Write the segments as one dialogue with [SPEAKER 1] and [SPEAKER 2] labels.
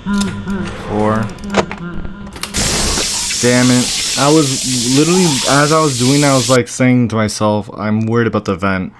[SPEAKER 1] 4. Damn it. I was literally, as I was doing that, I was like saying to myself, I'm worried about the vent.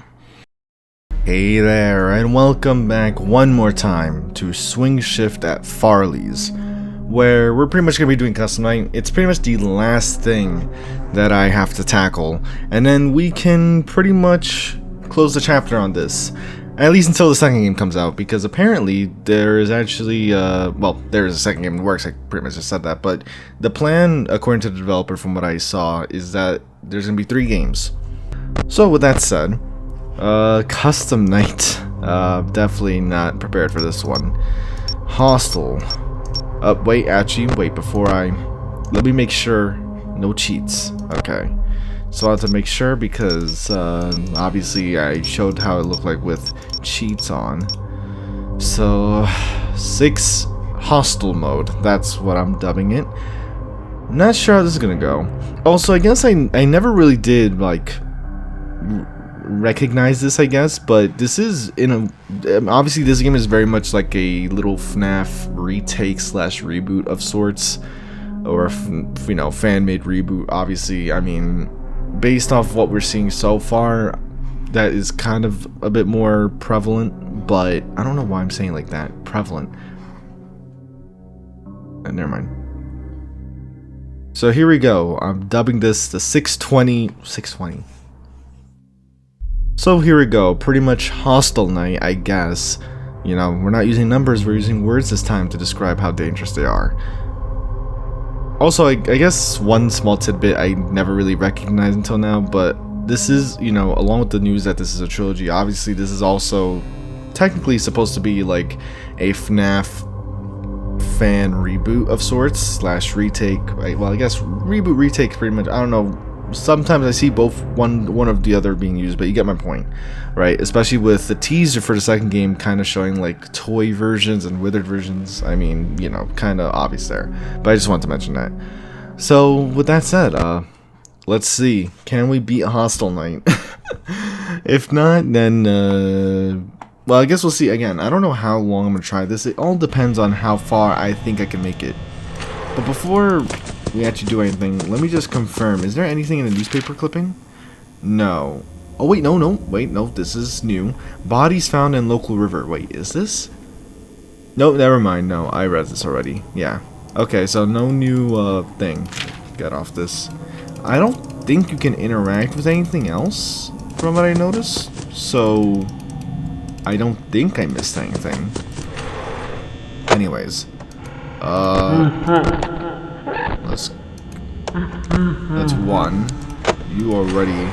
[SPEAKER 1] Hey there, and welcome back one more time to Swing Shift at Farley's, where we're pretty much going to be doing custom night. It's pretty much the last thing that I have to tackle, and then we can pretty much close the chapter on this, at least until the second game comes out, because apparently there is actually, well, there is a second game in the works. I pretty much just said that, but the plan, according to the developer from what I saw, is that there's going to be 3 games. So with that said, custom night, definitely not prepared for this one. Hostile. Wait, before let me make sure, no cheats. Okay, so I have to make sure because, obviously I showed how it looked like with cheats on. So, 6 hostile mode, that's what I'm dubbing it. I'm not sure how this is gonna go. Also, I guess I never really did, like, recognize this, I guess, but this is obviously this game is very much like a little FNAF retake slash reboot of sorts, or you know, fan-made reboot. Obviously, I mean, based off what we're seeing so far, that is kind of a bit more prevalent, but I don't know why I'm saying like that, prevalent. Never mind. So here we go. I'm dubbing this the 620. So here we go, pretty much hostile night, I guess. You know, we're not using numbers, we're using words this time to describe how dangerous they are. Also, I guess one small tidbit I never really recognized until now, but this is, you know, along with the news that this is a trilogy, obviously this is also technically supposed to be like a FNAF fan reboot of sorts, slash retake. Well, I guess reboot, retake, pretty much, I don't know. Sometimes I see both one of the other being used, but you get my point, right? Especially with the teaser for the second game kind of showing like toy versions and withered versions. I mean, you know, kind of obvious there, but I just wanted to mention that. So with that said, let's see, can we beat Hostile Night? If not, then well, I guess we'll see. Again, I don't know how long I'm gonna try this. It all depends on how far I think I can make it. But before we actually do anything, let me just confirm, is there anything in the newspaper clipping? No. Oh wait, no, this is new. Bodies found in local river. Wait, is this? Nope, never mind, no, I read this already. Yeah. Okay, so no new thing. Get off this. I don't think you can interact with anything else, from what I noticed. So, I don't think I missed anything. Anyways. That's 1. You already.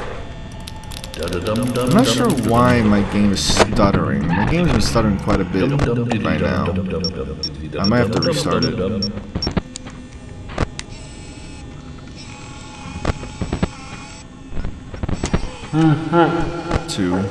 [SPEAKER 1] I'm not sure why my game is stuttering. My game's been stuttering quite a bit by now. I might have to restart it. 2.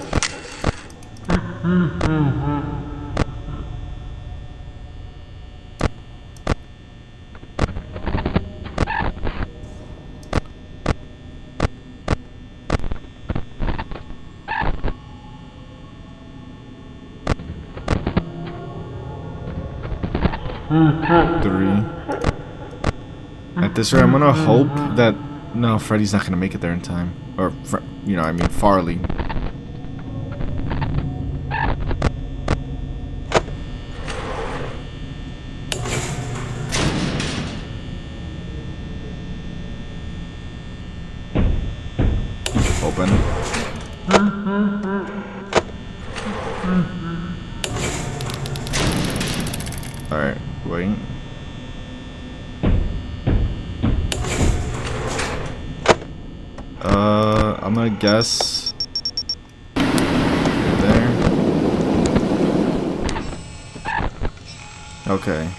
[SPEAKER 1] Three. At this rate, I'm gonna hope that no, Freddy's not gonna make it there in time, or you know, I mean Farley. Open. All right. Wait. I'm gonna guess there. Okay.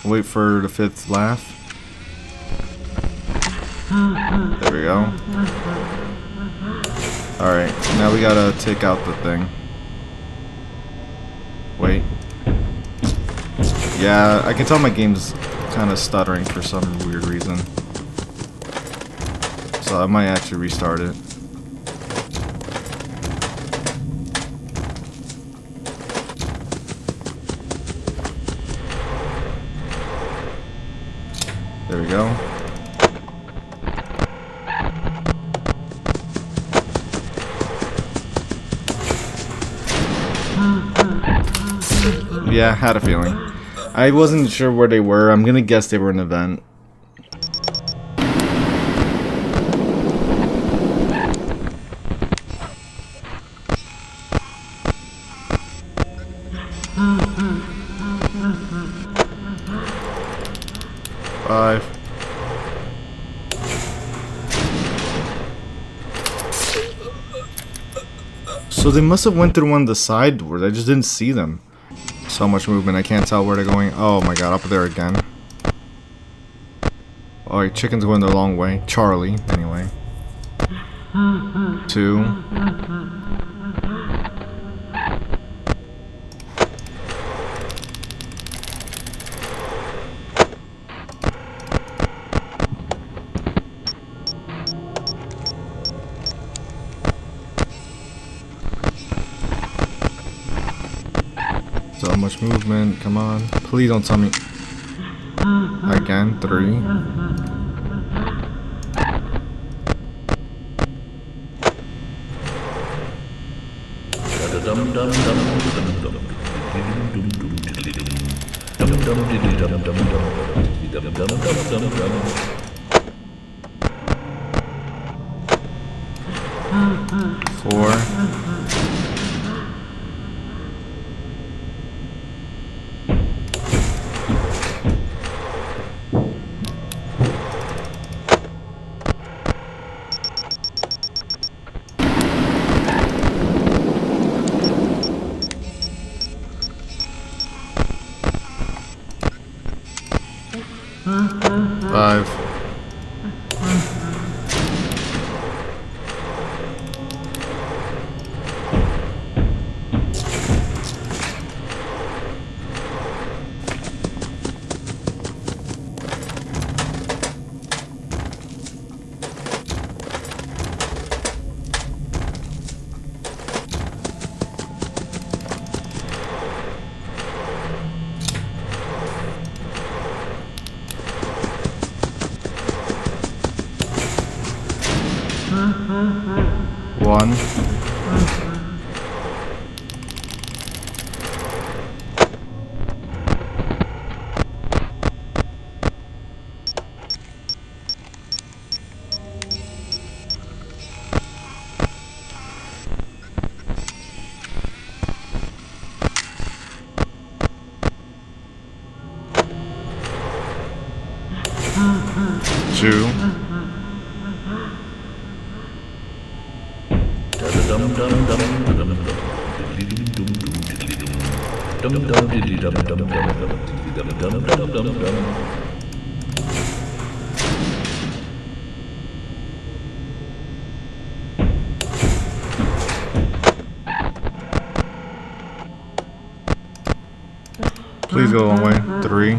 [SPEAKER 1] Wait for the 5th laugh. There we go. Alright, now we gotta take out the thing. Wait. Yeah, I can tell my game's kind of stuttering for some weird reason. So I might actually restart it. There we go. Yeah, had a feeling. I wasn't sure where they were. I'm gonna guess they were in an event. Five. So they must have went through one of the side doors. I just didn't see them. So much movement, I can't tell where they're going. Oh my god, up there again. Alright, chicken's going the long way. Charlie, anyway. 2. So much movement, come on. Please don't tell me. Again, 3. Four. 5. 1. 2. 'Please go one way. 3.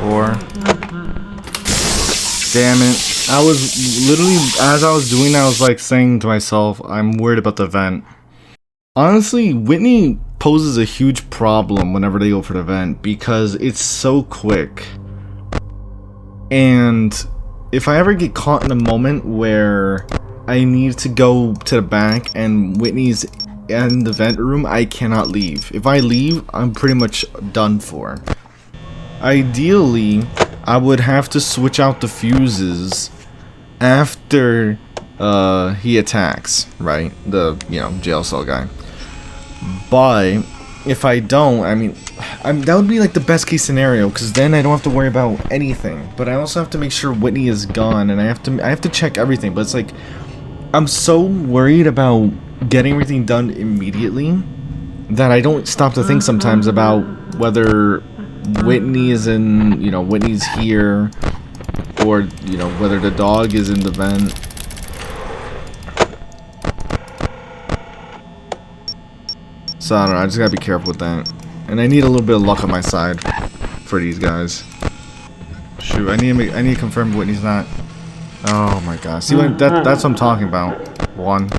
[SPEAKER 1] 4. Damn it. I was literally, as I was doing that, I was like saying to myself, I'm worried about the vent. Honestly, Whitney poses a huge problem whenever they go for the vent because it's so quick. And if I ever get caught in a moment where I need to go to the back and Whitney's in the vent room, I cannot leave. If I leave, I'm pretty much done for. Ideally, I would have to switch out the fuses after he attacks, right? The, jail cell guy. But if I don't, I mean, that would be like the best case scenario, because then I don't have to worry about anything. But I also have to make sure Whitney is gone, and I have to check everything. But it's like, I'm so worried about getting everything done immediately that I don't stop to think sometimes about whether Whitney is in, Whitney's here, or, whether the dog is in the vent. So I don't know, I just gotta be careful with that. And I need a little bit of luck on my side for these guys. Shoot, I need to confirm Whitney's not. Oh my gosh. See that's what I'm talking about. One.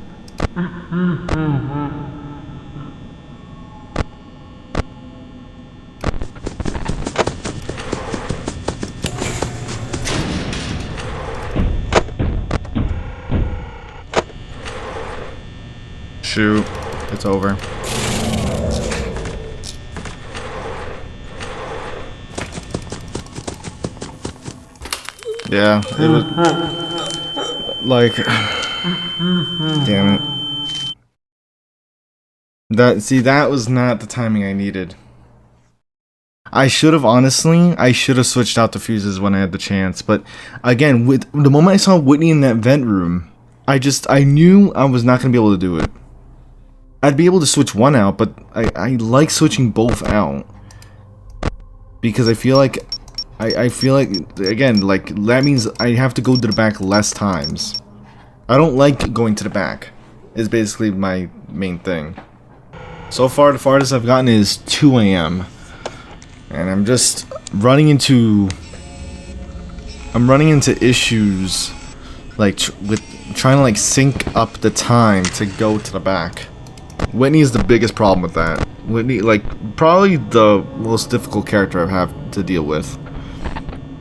[SPEAKER 1] Shoot, it's over. Yeah, it was like, damn it. That was not the timing I needed. I should have switched out the fuses when I had the chance, but again, with the moment I saw Whitney in that vent room, I knew I was not going to be able to do it. I'd be able to switch one out, but I like switching both out. Because I feel like, again, like, that means I have to go to the back less times. I don't like going to the back, is basically my main thing. So far, the farthest I've gotten is 2 AM. And I'm just running into issues, like, with trying to, like, sync up the time to go to the back. Whitney is the biggest problem with that. Whitney, like, probably the most difficult character I have to deal with.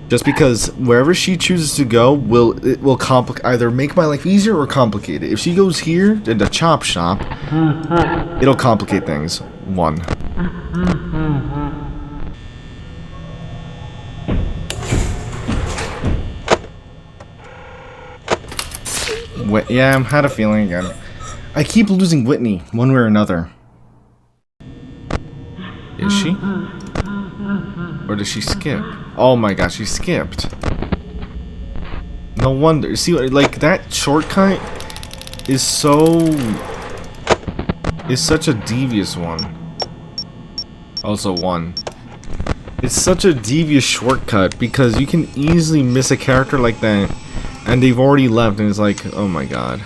[SPEAKER 1] Just because wherever she chooses to go, it will either make my life easier or complicate it. If she goes here, in the chop shop, it'll complicate things. One. Yeah, I had a feeling again. I keep losing Whitney, one way or another. Is she? Or does she skip? Oh my gosh, she skipped. No wonder. See, like, that shortcut is such a devious one. Also one. It's such a devious shortcut because you can easily miss a character like that and they've already left and it's like, oh my god.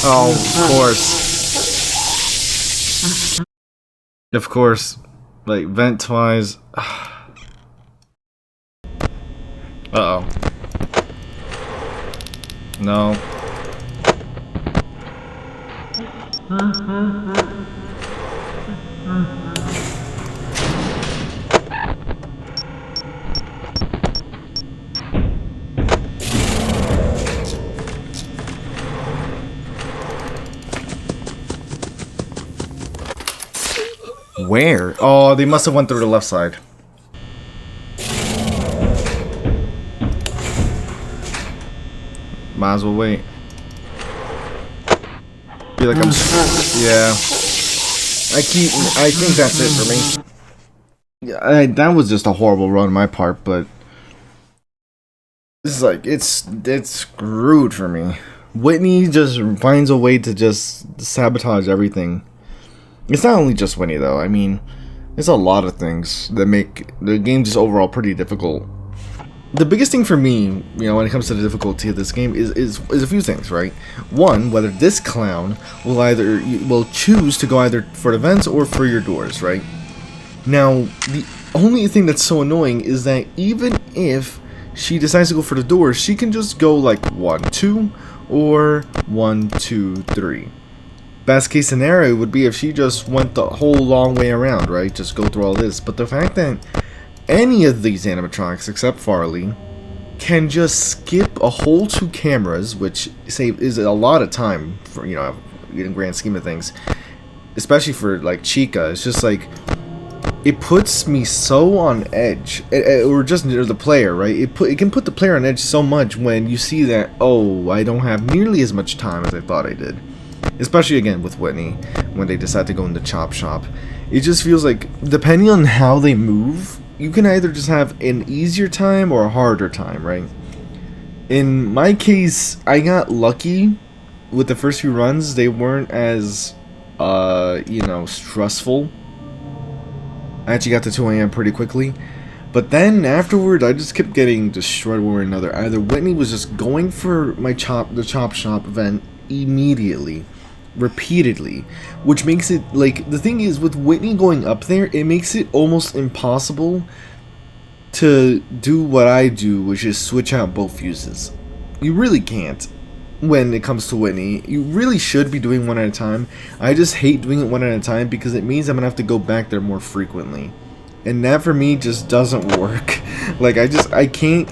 [SPEAKER 1] Oh, of course. Of course. Like, vent-wise. Uh-oh. No. Where? Oh, they must have went through the left side. Might as well wait. Feel like I'm... Yeah. I think that's it for me. Yeah, that was just a horrible run on my part, but... This is like, it's screwed for me. Whitney just finds a way to just sabotage everything. It's not only just Whitney though, I mean, there's a lot of things that make the game just overall pretty difficult. The biggest thing for me, you know, when it comes to the difficulty of this game is a few things, right? One, whether this clown will choose to go either for the vents or for your doors, right? Now, the only thing that's so annoying is that even if she decides to go for the doors, she can just go like 1, 2, or 1, 2, 3. Best case scenario would be if she just went the whole long way around, right? Just go through all this. But the fact that any of these animatronics, except Farley, can just skip a whole 2 cameras, which is a lot of time for, you know, in the grand scheme of things. Especially for, like, Chica. It's just like, it puts me so on edge. Or just the player, right? It can put the player on edge so much when you see that, oh, I don't have nearly as much time as I thought I did. Especially again with Whitney, when they decide to go in the chop shop. It just feels like, depending on how they move, you can either just have an easier time or a harder time, right? In my case, I got lucky with the first few runs. They weren't as, you know, stressful. I actually got to 2 a.m. pretty quickly. But then afterward, I just kept getting destroyed one way or another. Either Whitney was just going for the chop shop event immediately, repeatedly, which makes it, like, the thing is, with Whitney going up there, it makes it almost impossible to do what I do, which is switch out both fuses. You really can't when it comes to Whitney. You really should be doing one at a time. I just hate doing it one at a time because it means I'm gonna have to go back there more frequently. And that for me just doesn't work. Like, I can't,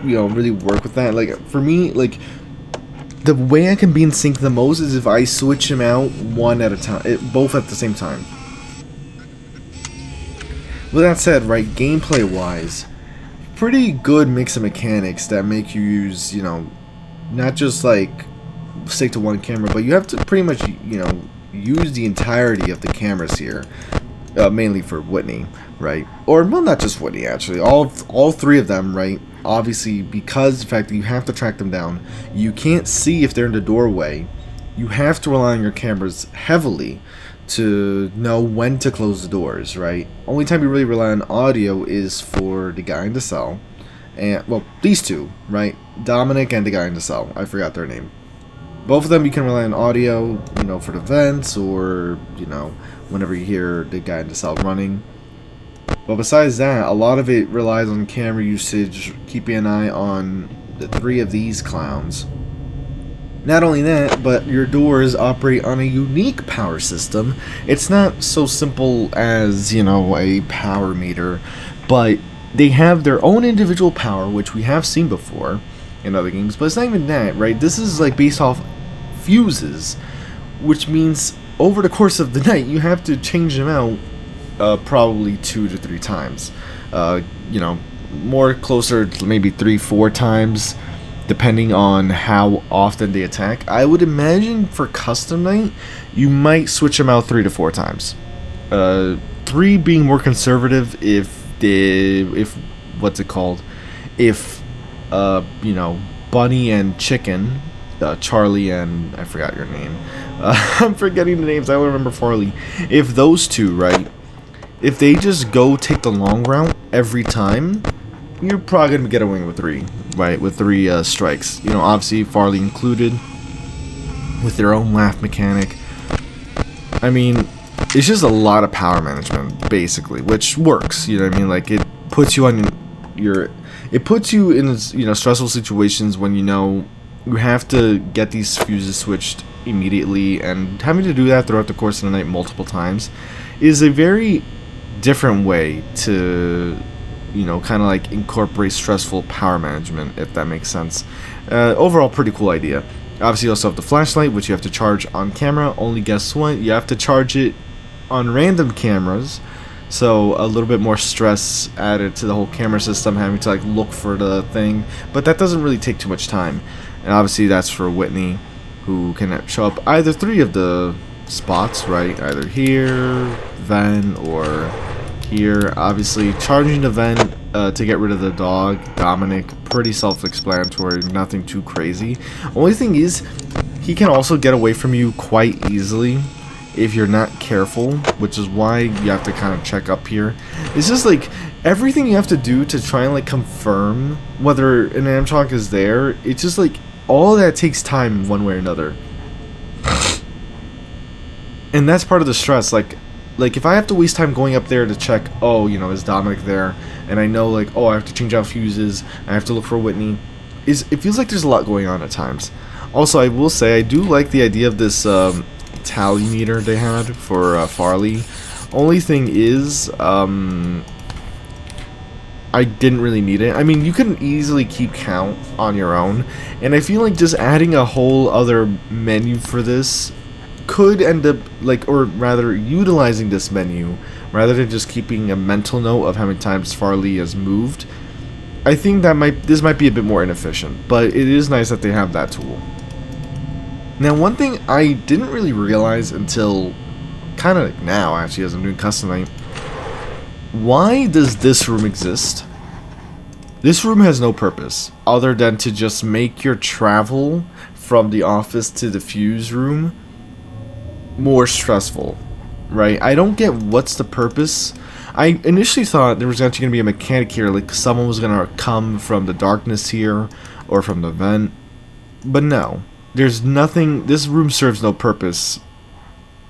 [SPEAKER 1] you know, really work with that. Like, for me, like, the way I can be in sync the most is if I switch them out one at a time, both at the same time. With that said, right, gameplay-wise, pretty good mix of mechanics that make you use, you know, not just, like, stick to one camera, but you have to pretty much, you know, use the entirety of the cameras here. Mainly for Whitney, right? Or, well, not just Whitney, actually. All three of them, right? Obviously, because the fact that you have to track them down, you can't see if they're in the doorway. You have to rely on your cameras heavily to know when to close the doors, right? Only time you really rely on audio is for the guy in the cell. And, well, these two, right? Dominic and the guy in the cell. I forgot their name. Both of them you can rely on audio, you know, for the vents or, you know, whenever you hear the guy in the cell running. But besides that, a lot of it relies on camera usage, keeping an eye on the three of these clowns. Not only that, but your doors operate on a unique power system. It's not so simple as, you know, a power meter, but they have their own individual power, which we have seen before in other games, but it's not even that, right? This is like based off fuses, which means over the course of the night you have to change them out probably 2 to 3 times. You know, more closer to maybe 3-4 times, depending on how often they attack. I would imagine for custom night you might switch them out 3 to 4 times. 3 being more conservative if what's it called? If you know, Bunny and Chicken, Charlie and I forgot your name. I'm forgetting the names. I don't remember Farley. If those two, right? If they just go take the long route every time, you're probably gonna get away with 3, right? With 3 strikes. You know, obviously Farley included, with their own laugh mechanic. I mean, it's just a lot of power management, basically, which works. You know what I mean? Like, it puts you on it puts you in, you know, stressful situations when you know you have to get these fuses switched immediately, and having to do that throughout the course of the night multiple times is a very different way to, you know, kind of like incorporate stressful power management, if that makes sense. Overall, pretty cool idea. Obviously, you also have the flashlight, which you have to charge on camera. Only guess what? You have to charge it on random cameras. So a little bit more stress added to the whole camera system, having to like look for the thing. But that doesn't really take too much time. And obviously that's for Whitney, who can show up either 3 of the spots, right? Either here, vent, or here. Obviously charging the vent to get rid of the dog, Dominic, pretty self-explanatory, nothing too crazy. Only thing is, he can also get away from you quite easily if you're not careful, which is why you have to kind of check up here. It's just like everything you have to do to try and like confirm whether an Amtrak is there. It's just like all that takes time one way or another, and that's part of the stress. Like if I have to waste time going up there to check, oh, you know, is Dominic there, and I know like, oh, I have to change out fuses, I have to look for Whitney. It feels like there's a lot going on at times. Also, I will say I do like the idea of this tally meter they had for Farley. Only thing is, I didn't really need it. I mean, you can easily keep count on your own, and I feel like just adding a whole other menu for this could end up, like, or rather utilizing this menu rather than just keeping a mental note of how many times Farley has moved. I think that this might be a bit more inefficient, but it is nice that they have that tool. Now, one thing I didn't really realize until kind of like now, actually, as I'm doing custom night, why does this room exist? This room has no purpose other than to just make your travel from the office to the fuse room more stressful. right? I don't get what's the purpose. I initially thought there was actually going to be a mechanic here, like someone was going to come from the darkness here, or from the vent. But no, there's nothing. This room serves no purpose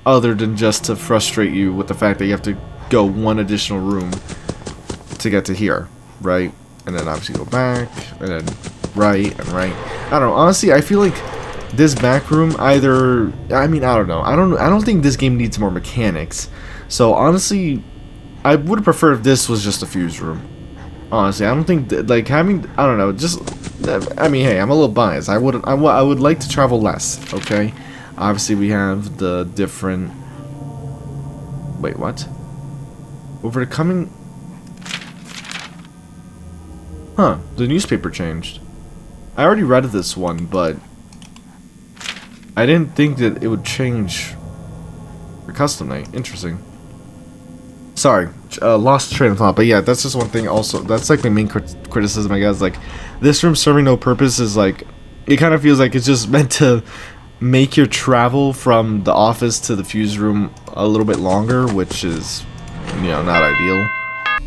[SPEAKER 1] other than just to frustrate you with the fact that you have to go one additional room to get to here, right? And then obviously go back, and then right and right. I don't know. Honestly, I feel like this back room either. I mean, I don't know. I don't think this game needs more mechanics. So honestly, I would have preferred if this was just a fuse room. Honestly, I don't think like having. I don't know. Just. I mean, hey, I'm a little biased. I would like to travel less. Okay. Obviously, we have the different. Wait, what? Over the coming. Huh, the newspaper changed. I already read this one, but I didn't think that it would change for custom night. Interesting. Sorry, lost train of thought, but yeah, that's just one thing also. That's like my main criticism, I guess. Like, this room serving no purpose is like, it kind of feels like it's just meant to make your travel from the office to the fuse room a little bit longer, which is, you know, not ideal.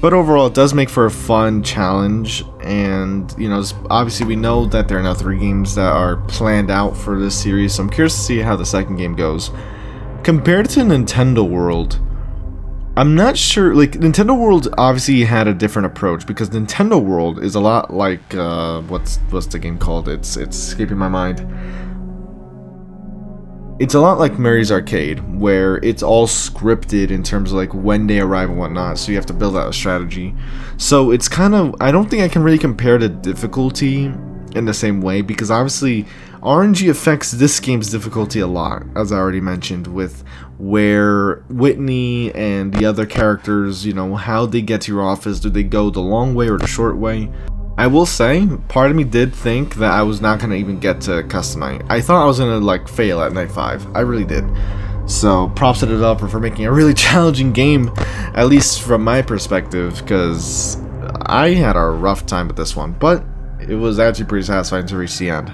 [SPEAKER 1] But overall, it does make for a fun challenge, and, you know, obviously we know that there are now 3 games that are planned out for this series, so I'm curious to see how the second game goes. Compared to Nintendo World, I'm not sure, like, Nintendo World obviously had a different approach, because Nintendo World is a lot like, what's the game called? It's escaping my mind. It's a lot like Mary's Arcade, where it's all scripted in terms of like when they arrive and whatnot, so you have to build out a strategy. So it's kind of, I don't think I can really compare the difficulty in the same way, because obviously RNG affects this game's difficulty a lot, as I already mentioned, with where Whitney and the other characters, you know, how they get to your office. Do they go the long way or the short way? I will say, part of me did think that I was not going to even get to custom night. I thought I was going to like fail at night 5. I really did. So props to the developer for making a really challenging game, at least from my perspective, because I had a rough time with this one, but it was actually pretty satisfying to reach the end.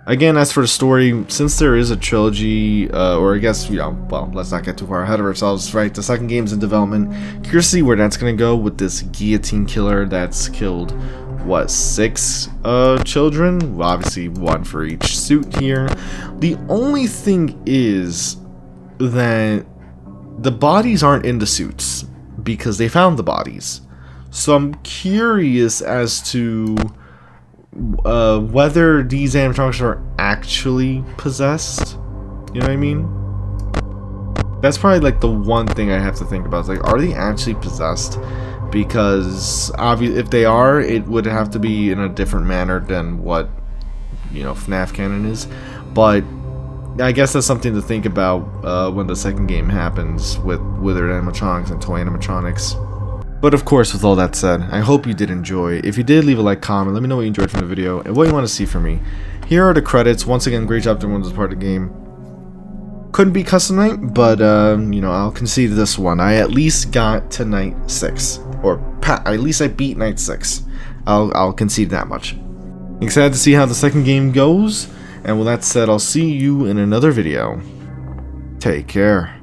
[SPEAKER 1] Again, as for the story, since there is a trilogy, or I guess, you know, well, let's not get too far ahead of ourselves, right? The second game's in development. Curious to see where that's going to go with this guillotine killer that's killed, what, 6 children? Well, obviously 1 for each suit here. The only thing is that the bodies aren't in the suits, because they found the bodies. So I'm curious as to whether these animatronics are actually possessed. You know what I mean? That's probably like the one thing I have to think about. It's like, are they actually possessed? Because obviously, if they are, it would have to be in a different manner than what, you know, FNAF canon is. But I guess that's something to think about when the second game happens with withered animatronics and toy animatronics. But of course, with all that said, I hope you did enjoy. If you did, leave a like, comment, let me know what you enjoyed from the video and what you want to see from me. Here are the credits. Once again, great job to everyone who was part of the game. Couldn't beat custom night, but you know, I'll concede this one. I at least got to night 6, or at least I beat night 6. I'll concede that much. Excited to see how the second game goes, and with that said, I'll see you in another video. Take care.